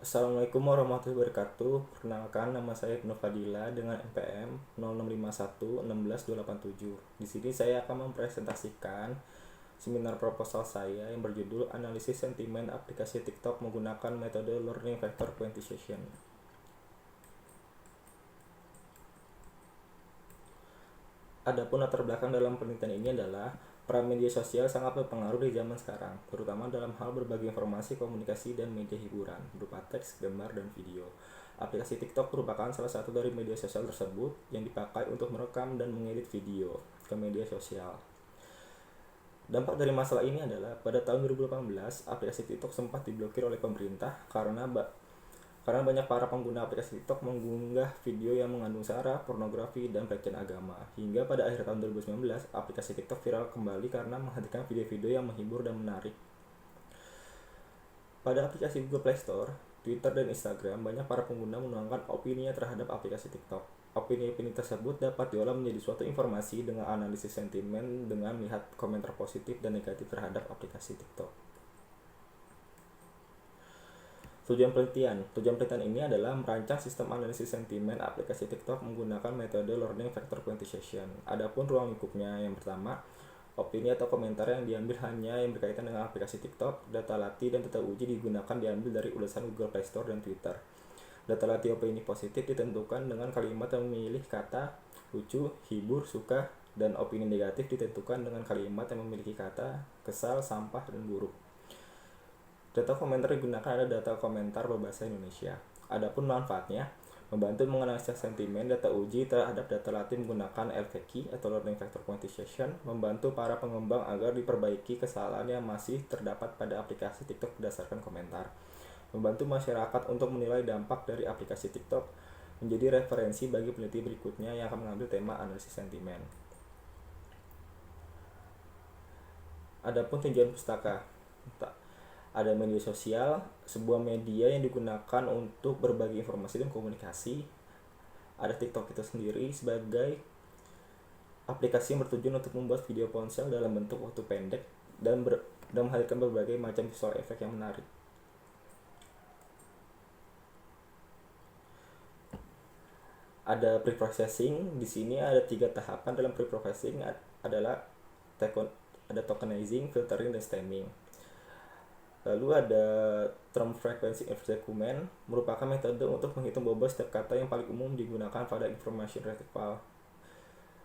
Assalamualaikum warahmatullahi wabarakatuh. Perkenalkan, nama saya Ibnu Fadila dengan NPM 0651161287. Di sini saya akan mempresentasikan seminar proposal saya yang berjudul Analisis Sentimen Aplikasi TikTok menggunakan metode Learning Vector Quantization. Adapun latar belakang dalam penelitian ini adalah peran media sosial sangat berpengaruh di zaman sekarang, terutama dalam hal berbagi informasi, komunikasi, dan media hiburan berupa teks, gambar, dan video. Aplikasi TikTok merupakan salah satu dari media sosial tersebut yang dipakai untuk merekam dan mengedit video ke media sosial. Dampak dari masalah ini adalah pada tahun 2018, aplikasi TikTok sempat diblokir oleh pemerintah karena banyak para pengguna aplikasi TikTok mengunggah video yang mengandung sara, pornografi, dan pelecehan agama. Hingga pada akhir tahun 2019, aplikasi TikTok viral kembali karena menghadirkan video-video yang menghibur dan menarik. Pada aplikasi Google Play Store, Twitter, dan Instagram, banyak para pengguna menuangkan opininya terhadap aplikasi TikTok. Opini-opini tersebut dapat diolah menjadi suatu informasi dengan analisis sentimen dengan melihat komentar positif dan negatif terhadap aplikasi TikTok. Tujuan penelitian ini adalah merancang sistem analisis sentimen aplikasi TikTok menggunakan metode Learning Vector Quantization. Adapun ruang lingkupnya, yang pertama, opini atau komentar yang diambil hanya yang berkaitan dengan aplikasi TikTok. Data latih dan data uji diambil dari ulasan Google Play Store dan Twitter. Data latih opini positif ditentukan dengan kalimat yang memilih kata lucu, hibur, suka, dan opini negatif ditentukan dengan kalimat yang memiliki kata kesal, sampah, dan buruk. Data komentar digunakan adalah data komentar berbahasa Indonesia. Adapun manfaatnya, membantu menganalisis sentimen data uji terhadap data latih menggunakan LVQ atau Learning Vector Quantization, membantu para pengembang agar diperbaiki kesalahan yang masih terdapat pada aplikasi TikTok berdasarkan komentar, membantu masyarakat untuk menilai dampak dari aplikasi TikTok, menjadi referensi bagi peneliti berikutnya yang akan mengambil tema analisis sentimen. Adapun tujuan pustaka, ada media sosial, sebuah media yang digunakan untuk berbagi informasi dan komunikasi. Ada TikTok itu sendiri sebagai aplikasi yang bertujuan untuk membuat video ponsel dalam bentuk waktu pendek dan menghadirkan berbagai macam visual efek yang menarik. Ada pre-processing. Di sini ada 3 tahapan dalam pre-processing, adalah ada tokenizing, filtering, dan stemming. Lalu ada term frequency inverse document, merupakan metode untuk menghitung bobot setiap kata yang paling umum digunakan pada information retrieval.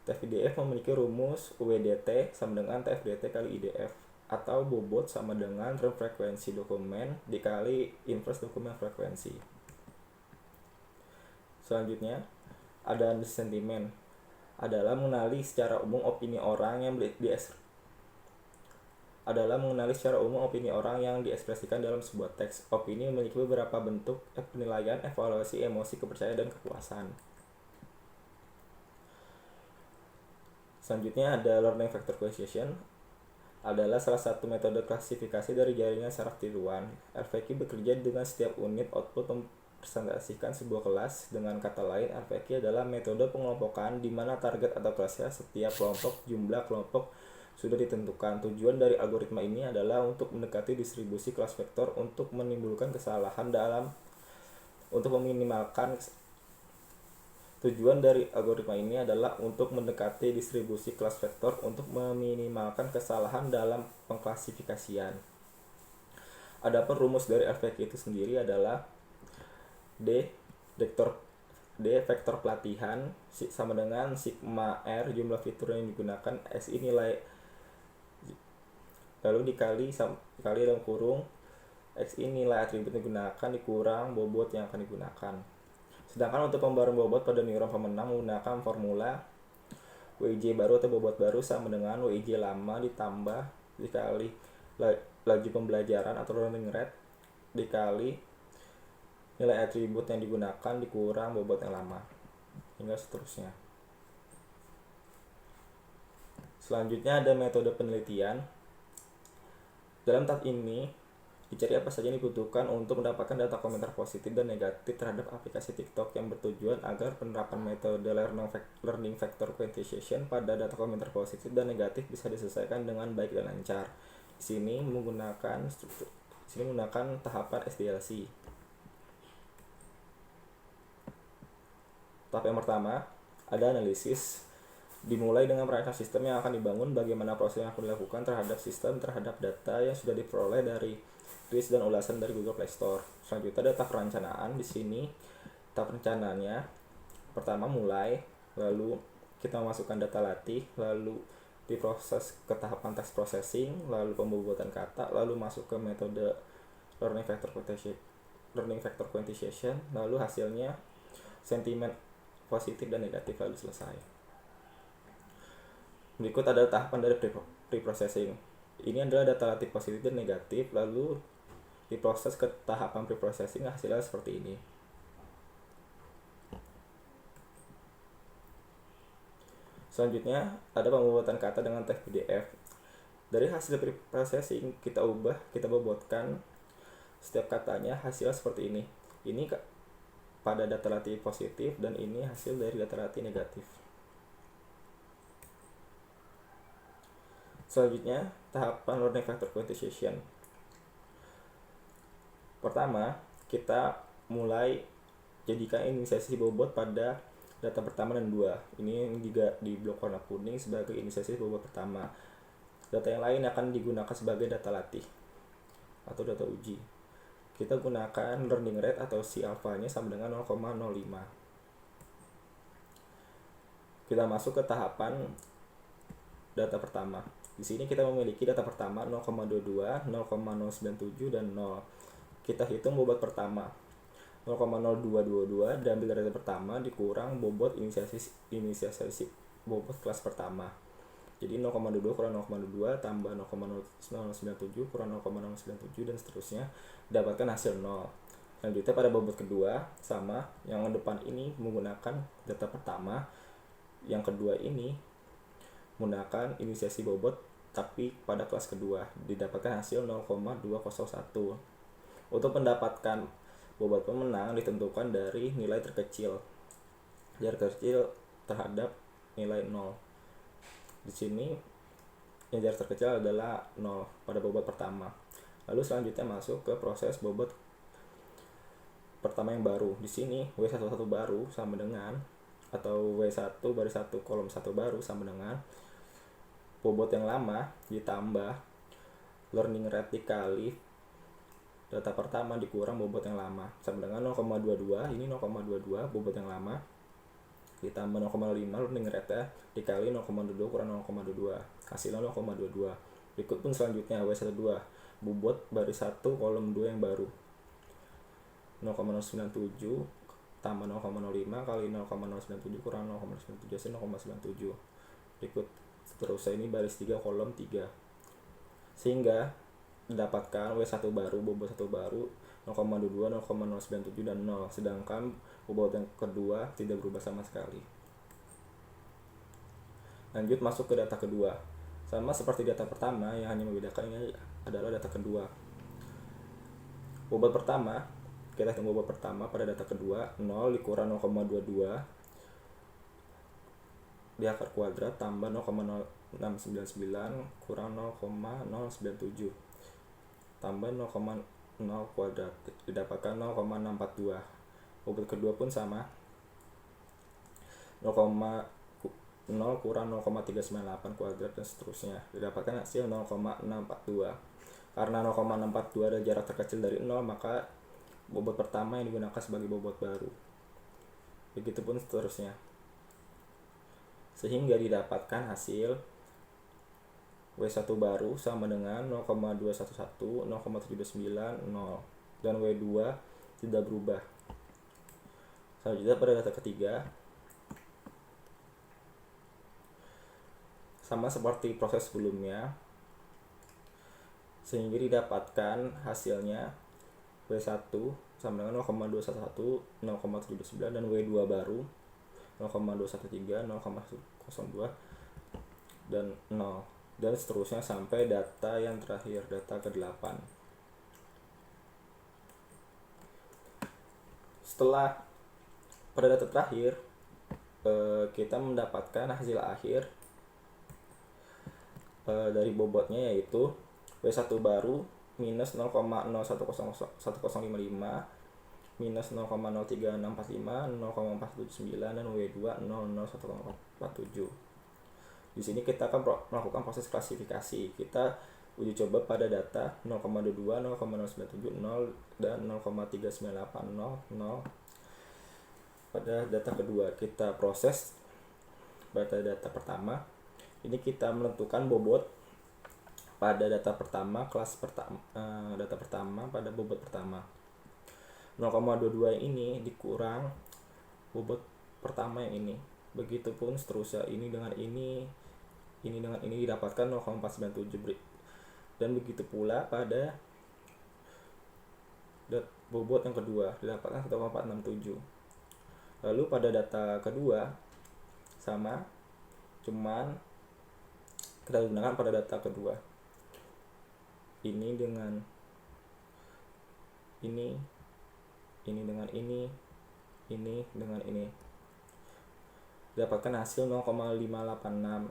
TF-IDF memiliki rumus UWDT sama dengan TF-DT kali IDF, atau bobot sama dengan term frequency dokumen dikali inverse dokumen frekuensi. Selanjutnya, ada analisis sentimen, adalah mengenali secara umum opini orang yang diekspresikan dalam sebuah teks. Opini memiliki beberapa bentuk: penilaian, evaluasi, emosi, kepercayaan, dan kepuasan. Selanjutnya ada Learning Vector Quantization, adalah salah satu metode klasifikasi dari jaringan saraf tiruan. LVQ bekerja dengan setiap unit output mempresentasikan sebuah kelas. Dengan kata lain, LVQ adalah metode pengelompokan di mana target atau kelasnya setiap kelompok jumlah kelompok sudah ditentukan. Tujuan dari algoritma ini adalah untuk mendekati distribusi kelas vektor untuk menimbulkan kesalahan untuk meminimalkan Tujuan dari algoritma ini adalah untuk mendekati distribusi kelas vektor untuk meminimalkan kesalahan dalam pengklasifikasian. Adapun rumus dari LVQ itu sendiri adalah D vektor pelatihan sama dengan sigma R jumlah fitur yang digunakan, SI nilai, lalu dikali dalam kurung XI nilai atribut yang digunakan dikurang bobot yang akan digunakan. Sedangkan untuk pembaruan bobot pada neuron pemenang menggunakan formula WIJ baru atau bobot baru sama dengan WIJ lama ditambah dikali laju pembelajaran atau learning rate dikali nilai atribut yang digunakan dikurang bobot yang lama, hingga seterusnya. Selanjutnya ada metode penelitian. Dalam tahap ini dicari apa saja yang dibutuhkan untuk mendapatkan data komentar positif dan negatif terhadap aplikasi TikTok, yang bertujuan agar penerapan metode Learning Vector Quantization pada data komentar positif dan negatif bisa diselesaikan dengan baik dan lancar. Di sini menggunakan tahapan SDLC. Tahap yang pertama ada analisis, dimulai dengan merancang sistem yang akan dibangun, bagaimana proses yang akan dilakukan terhadap sistem, terhadap data yang sudah diperoleh dari tweets dan ulasan dari Google Play Store. Selanjutnya ada tahap perencanaan. Di sini tahap rencananya pertama mulai, lalu kita memasukkan data latih, lalu diproses ke tahapan text processing, lalu pembobotan kata, lalu masuk ke metode learning factor quantization, lalu hasilnya sentimen positif dan negatif, lalu selesai. Berikut ada tahapan dari preprocessing. Ini adalah data latih positif dan negatif, lalu diproses ke tahapan preprocessing, hasilnya seperti ini. Selanjutnya ada pembuatan kata dengan teks PDF. Dari hasil preprocessing kita bobotkan setiap katanya, hasilnya seperti ini. Ini pada data latih positif dan ini hasil dari data latih negatif. Selanjutnya tahapan learning factor quantization. Pertama, kita mulai jadikan inisiasi bobot pada data pertama dan 2. Ini juga di blok warna kuning sebagai inisiasi bobot pertama. Data yang lain akan digunakan sebagai data latih atau data uji. Kita gunakan learning rate atau C alpha-nya sama dengan 0,05. Kita masuk ke tahapan data pertama. Di sini kita memiliki data pertama 0,22, 0,097 dan 0. Kita hitung bobot pertama 0,0222 diambil dari data pertama dikurang bobot inisiasi bobot kelas pertama. Jadi 0,22 kurang 0,22 tambah 0,097 kurang 0,097 dan seterusnya, dapatkan hasil 0. Selanjutnya pada bobot kedua sama, yang depan ini menggunakan data pertama, yang kedua ini menggunakan inisiasi bobot tapi pada kelas kedua, didapatkan hasil 0,201. Untuk mendapatkan bobot pemenang ditentukan dari nilai terkecil terhadap nilai 0. Di sini yang jarak terkecil adalah 0 pada bobot pertama. Lalu selanjutnya masuk ke proses bobot pertama yang baru. Di sini W11 baru sama dengan, atau W1 baris 1 kolom 1 baru sama dengan bobot yang lama ditambah learning rate dikali data pertama dikurang bobot yang lama sama dengan 0,22. Ini 0,22 bobot yang lama ditambah 0,5 learning rate dikali 0,22 kurang 0,22, hasilnya 0,22. Berikut pun selanjutnya W12 bobot baris 1 kolom 2 yang baru 0,097 tambah 0,05 kali 0,097 kurang 0,097 hasil 0,97. Berikut seterusnya ini baris 3 kolom 3, sehingga mendapatkan W1 baru bobot 1 baru 0,22, 0,097 dan 0, sedangkan bobot yang kedua tidak berubah sama sekali. Lanjut masuk ke data kedua. Sama seperti data pertama, yang hanya membedakan ini adalah data kedua. Bobot pertama, kita hitung bobot pertama pada data kedua, 0 dikurang 0,22 di akar kuadrat tambah 0,0699 kurang 0,097 tambah 0,0 kuadrat, didapatkan 0,642. Bobot kedua pun sama, 0 kurang 0,398 kuadrat dan seterusnya, didapatkan hasil 0,642. Karena 0,642 ada jarak terkecil dari 0, maka bobot pertama yang digunakan sebagai bobot baru. Begitupun seterusnya, sehingga didapatkan hasil W1 baru sama dengan 0,211, 0,729, 0, dan W2 tidak berubah. Selanjutnya pada data ketiga, sama seperti proses sebelumnya, sehingga didapatkan hasilnya W1 sama dengan 0,211, 0,729 dan W2 baru 0,213, 0,02 dan 0, dan seterusnya sampai data yang terakhir, data ke-8. Setelah pada data terakhir kita mendapatkan hasil akhir dari bobotnya, yaitu W1 baru minus 0,010155 minus 0,03645, 0,479 dan W2 001,47. Di sini kita akan melakukan proses klasifikasi. Kita uji coba pada data 0,22, 0,0970 dan 0,39800. Pada data kedua kita proses pada data pertama. Ini kita menentukan bobot pada data pertama, data pertama pada bobot pertama. 0,22 ini dikurang bobot pertama yang ini. Begitupun seterusnya, ini dengan ini dengan ini didapatkan 0,497. Dan begitu pula pada bobot yang kedua didapatkan 1,467. Lalu pada data kedua sama, cuman kita gunakan pada data kedua ini dengan ini dengan ini dengan ini, dapatkan hasil 0,586.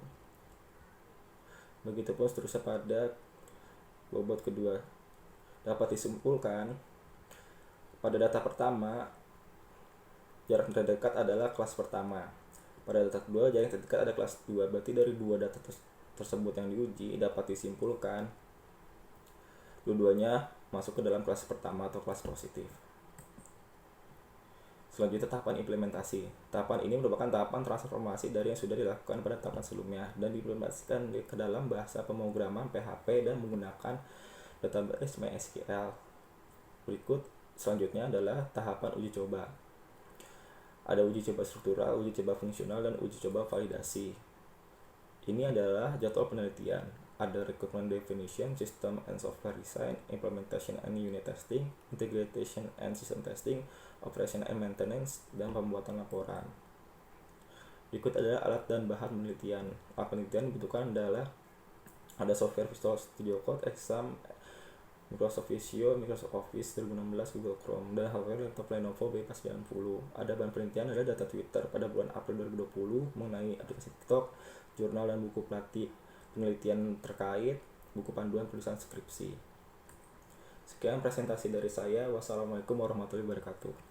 Begitupun seterusnya pada bobot kedua. Dapat disimpulkan pada data pertama jarak terdekat adalah kelas pertama. Pada data kedua jarak terdekat ada kelas 2. Berarti dari dua data tersebut yang diuji dapat disimpulkan dua-duanya masuk ke dalam kelas pertama atau kelas positif. Selanjutnya tahapan implementasi. Tahapan ini merupakan tahapan transformasi dari yang sudah dilakukan pada tahapan sebelumnya dan diimplementasikan ke dalam bahasa pemrograman PHP dan menggunakan database MySQL. Berikut selanjutnya adalah tahapan uji coba. Ada uji coba struktural, uji coba fungsional, dan uji coba validasi. Ini adalah jadwal penelitian. Ada requirement definition, system and software design, implementation and unit testing, integration and system testing, operation and maintenance, dan pembuatan laporan. Berikut adalah alat dan bahan penelitian. Alat penelitian dibutuhkan adalah ada software Visual Studio Code, Exam, Microsoft Visio, Microsoft Office 2016, Google Chrome, dan hardware laptop Lenovo BK90. Ada bahan penelitian adalah data Twitter pada bulan April 2020 mengenai aplikasi TikTok, jurnal dan buku pelatih penelitian terkait, buku panduan tulisan skripsi. Sekian presentasi dari saya. Wassalamualaikum warahmatullahi wabarakatuh.